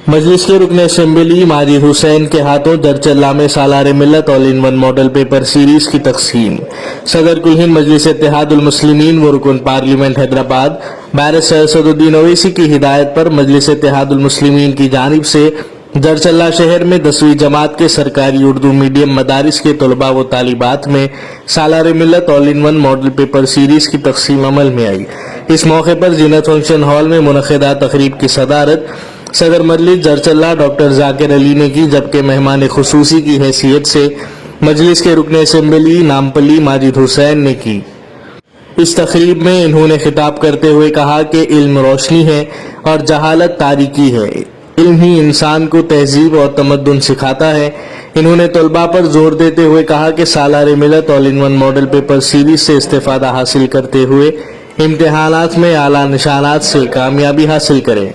मजलिस के रुकन असेंबली माजिद हुसैन के हाथों दरचल्ला में सालार मिल्लत all in one model paper series की तकसीम। सदर कुल हिंद मजलिस इत्तेहादुल मुस्लिमीन व रुकन पार्लियामेंट हैदराबाद बैरिस्टर असदुद्दीन ओवैसी की हिदायत पर मजलिस इत्तेहादुल मुस्लिमीन की जानिब से दरचल्ला शहर में 10वीं जमात के सरकारी उर्दू मीडियम मदारिस के तलबा व तालिबात में सालार मिल्लत all in one model paper series की तकसीम अमल में आई। इस मौके पर जीनत फंक्शन हॉल में मुनक़िदा तकरीब की सदारत सदर मजलिस दरचल्ला डॉक्टर जाकिर अली ने की, जबकि मेहमान खुसूसी की हैसियत से मजलिस के रुकन असेंबली नामपल्ली माजिद हुसैन ने की। इस तकरीब में इन्होंने खिताब करते हुए कहा कि इल्म रोशनी है और जहालत तारीकी है। इल्म ही इंसान को तहजीब और तमद्दुन सिखाता है। इन्होंने तलबा पर जोर देते हुए कहा कि सालार मिल्लत all in one model paper series से इस्तेफादा हासिल करते हुए इम्तिहानात में आला निशानात से कामयाबी हासिल करें।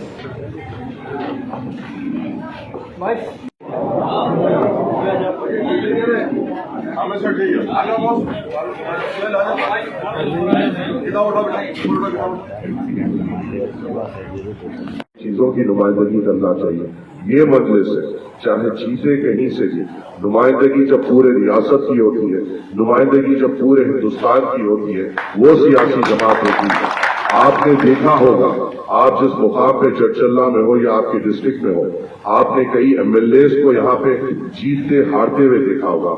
चीजों की नुमाइंदगी करना चाहिए। ये मजलिस है, चाहे जीते कहीं से भी, नुमाइंदगी जब पूरे रियासत की होती है, नुमाइंदगी जब पूरे हिंदुस्तान की होती है, वो सियासी जमात होती है। आपने देखा होगा, आप जिस मुकाम पे चरचल्ला में हो या आपके डिस्ट्रिक्ट में हो, आपने कई एमएलएस को यहाँ पे जीतते हारते हुए देखा होगा।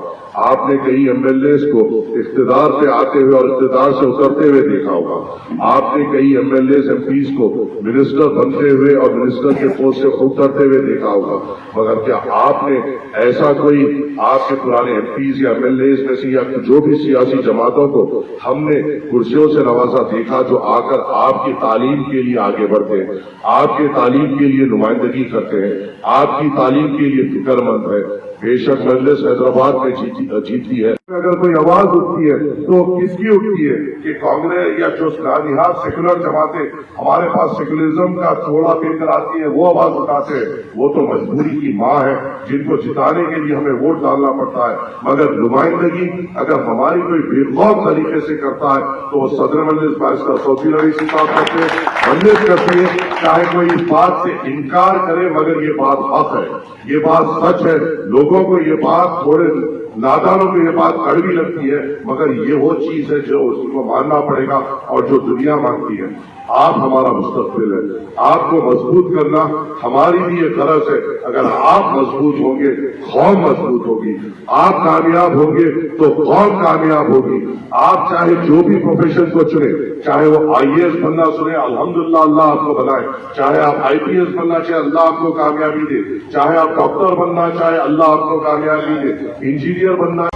आपने कई एमएलएस को इख्तिदार पे आते हुए और इख्तिदार से उतरते हुए देखा होगा। आपने कई एमएलएस एमपीज को मिनिस्टर बनते हुए और मिनिस्टर के पोस्ट से उतरते हुए देखा होगा। मगर क्या आपने ऐसा कोई आपके पुराने एमपीज या एमएलएस में से या जो भी सियासी जमातों को हमने कुर्सियों से नवाजा देखा जो आकर आपकी तालीम के लिए आगे बढ़ते हैं, आपके तालीम के लिए नुमाइंदगी करते हैं, आपकी तालीम के लिए फिक्रमंद है? बेशक मजलिस हैदराबाद में जीती है। अगर कोई आवाज उठती है तो किसकी उठती है कि कांग्रेस या जो निहार सेकुलर जमातें हमारे पास सेकुलरिज्म का थोड़ा लेकर आती है वो आवाज उठाते हैं। वो तो मजबूरी की माँ है जिनको जिताने के लिए हमें वोट डालना पड़ता है। मगर नुमाइंदगी अगर हमारी कोई बेखौफ तरीके से करता है तो वो सदर मजलिस बैरिस्टर असदुद्दीन ओवैसी साहब करते हैं, मजलिस करती है। चाहे कोई इस बात से इनकार करे मगर ये बात हक है, ये बात सच है। लोगों को ये बात, थोड़े नादानों को ये बात कड़वी लगती है मगर ये वो चीज है जो उसको मानना पड़ेगा और जो दुनिया मानती है। आप हमारा मुस्तकबिल है, आपको मजबूत करना हमारी भी ये गरज है। अगर आप मजबूत होंगे कौम मजबूत होगी, आप कामयाब होंगे तो कौम कामयाब होगी। आप चाहे जो भी प्रोफेशन को चुने, चाहे वो आईएएस बनना चुने, अल्हम्दुलिल्लाह अल्लाह आपको बनाए, चाहे आप आईपीएस बनना चाहे अल्लाह आपको कामयाबी दे, चाहे आप डॉक्टर बनना चाहे अल्लाह आपको कामयाबी दे, इंजीनियर बनना